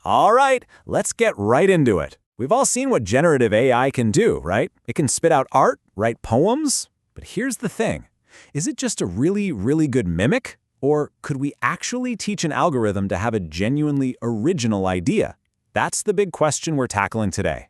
All right, let's get right into it. We've all seen what generative AI can do, right? It can spit out art, write poems. But here's the thing. Is it just a really, really good mimic? Or could we actually teach an algorithm to have a genuinely original idea? That's the big question we're tackling today.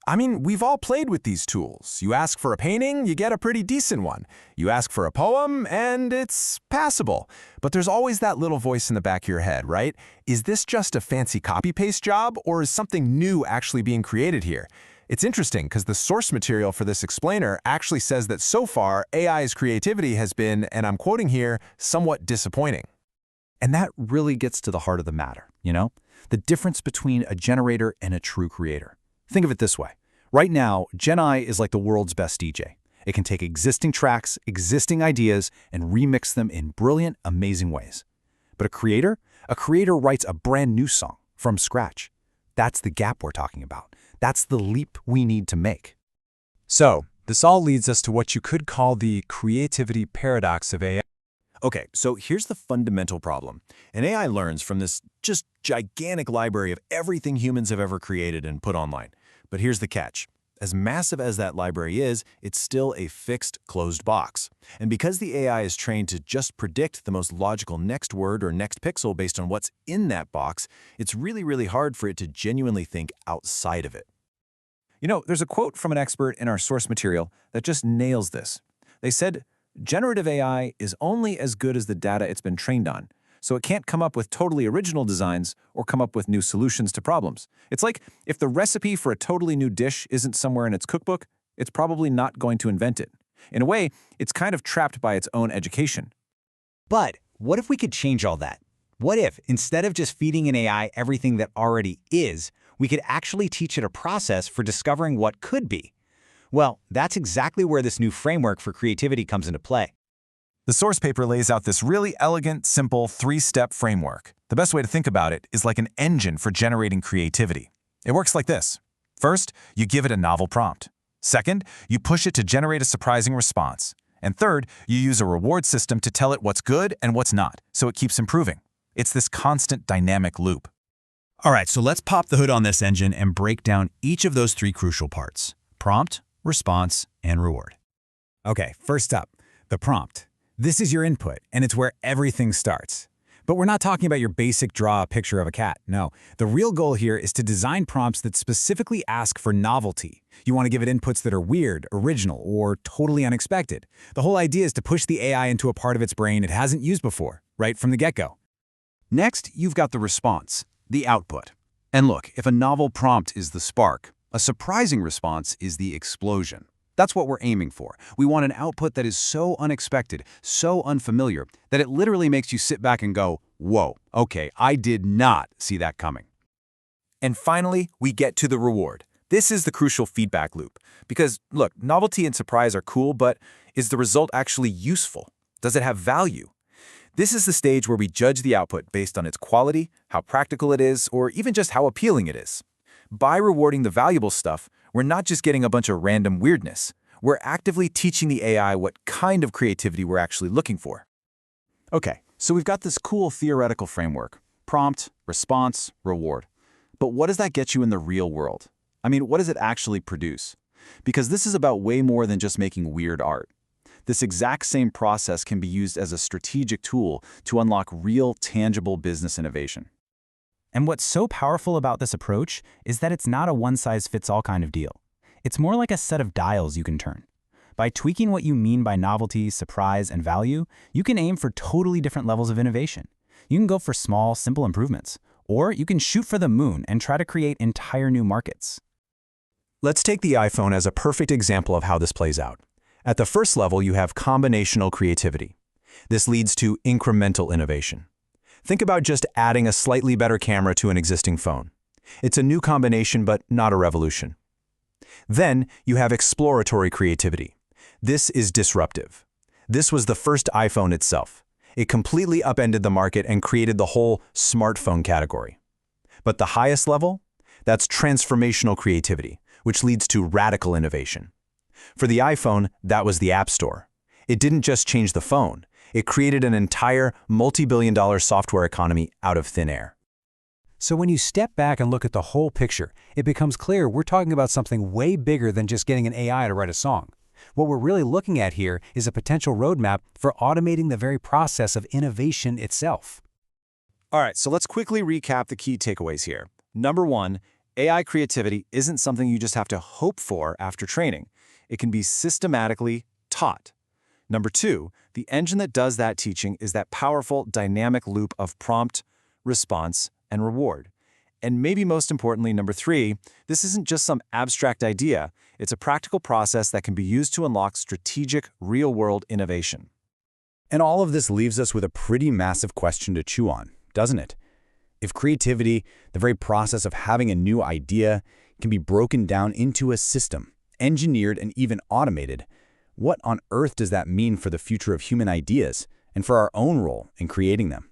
I mean, we've all played with these tools. You ask for a painting, you get a pretty decent one. You ask for a poem, and it's passable. But there's always that little voice in the back of your head, right? Is this just a fancy copy-paste job, or is something new actually being created here? It's interesting because the source material for this explainer actually says that so far, AI's creativity has been, and I'm quoting here, somewhat disappointing. And that really gets to the heart of the matter, you know? The difference between a generator and a true creator. Think of it this way. Right now, Gen AI is like the world's best DJ. It can take existing tracks, existing ideas, and remix them in brilliant, amazing ways. But a creator writes a brand new song from scratch. That's the gap we're talking about. That's the leap we need to make. So, this all leads us to what you could call the creativity paradox of AI. Okay, so here's the fundamental problem. An AI learns from this just gigantic library of everything humans have ever created and put online. But here's the catch. As massive as that library is, it's still a fixed, closed box. And because the AI is trained to just predict the most logical next word or next pixel based on what's in that box, it's really, really hard for it to genuinely think outside of it. You know, there's a quote from an expert in our source material that just nails this. They said, generative AI is only as good as the data it's been trained on, so it can't come up with totally original designs or come up with new solutions to problems. It's like if the recipe for a totally new dish isn't somewhere in its cookbook, it's probably not going to invent it. In a way, it's kind of trapped by its own education. But what if we could change all that? What if, instead of just feeding an AI everything that already is, we could actually teach it a process for discovering what could be? Well, that's exactly where this new framework for creativity comes into play. The source paper lays out this really elegant, simple, three-step framework. The best way to think about it is like an engine for generating creativity. It works like this. First, you give it a novel prompt. Second, you push it to generate a surprising response. And third, you use a reward system to tell it what's good and what's not, so it keeps improving. It's this constant dynamic loop. All right, so let's pop the hood on this engine and break down each of those three crucial parts: prompt, response, and reward. Okay, first up, the prompt. This is your input, and it's where everything starts. But we're not talking about your basic draw a picture of a cat. No, the real goal here is to design prompts that specifically ask for novelty. You want to give it inputs that are weird, original, or totally unexpected. The whole idea is to push the AI into a part of its brain it hasn't used before, right from the get-go. Next, you've got the response, the output. And look, if a novel prompt is the spark, a surprising response is the explosion. That's what we're aiming for. We want an output that is so unexpected, so unfamiliar, that it literally makes you sit back and go, whoa, okay, I did not see that coming. And finally, we get to the reward. This is the crucial feedback loop. Because, look, novelty and surprise are cool, but is the result actually useful? Does it have value? This is the stage where we judge the output based on its quality, how practical it is, or even just how appealing it is. By rewarding the valuable stuff, we're not just getting a bunch of random weirdness. We're actively teaching the AI what kind of creativity we're actually looking for. Okay, so we've got this cool theoretical framework: prompt, response, reward. But what does that get you in the real world? I mean, what does it actually produce? Because this is about way more than just making weird art. This exact same process can be used as a strategic tool to unlock real, tangible business innovation. And what's so powerful about this approach is that it's not a one-size-fits-all kind of deal. It's more like a set of dials you can turn. By tweaking what you mean by novelty, surprise, and value, you can aim for totally different levels of innovation. You can go for small, simple improvements, or you can shoot for the moon and try to create entire new markets. Let's take the iPhone as a perfect example of how this plays out. At the first level, you have combinational creativity. This leads to incremental innovation. Think about just adding a slightly better camera to an existing phone. It's a new combination, but not a revolution. Then you have exploratory creativity. This is disruptive. This was the first iPhone itself. It completely upended the market and created the whole smartphone category. But the highest level? That's transformational creativity, which leads to radical innovation. For the iPhone, that was the App Store. It didn't just change the phone. It created an entire multi-billion-dollar software economy out of thin air. So when you step back and look at the whole picture, it becomes clear we're talking about something way bigger than just getting an AI to write a song. What we're really looking at here is a potential roadmap for automating the very process of innovation itself. All right, so let's quickly recap the key takeaways here. Number one, AI creativity isn't something you just have to hope for after training. It can be systematically taught. Number two, the engine that does that teaching is that powerful dynamic loop of prompt, response, and reward. And maybe most importantly, number three, this isn't just some abstract idea. It's a practical process that can be used to unlock strategic, real-world innovation. And all of this leaves us with a pretty massive question to chew on, doesn't it? If creativity, the very process of having a new idea, can be broken down into a system, engineered and even automated, what on earth does that mean for the future of human ideas and for our own role in creating them?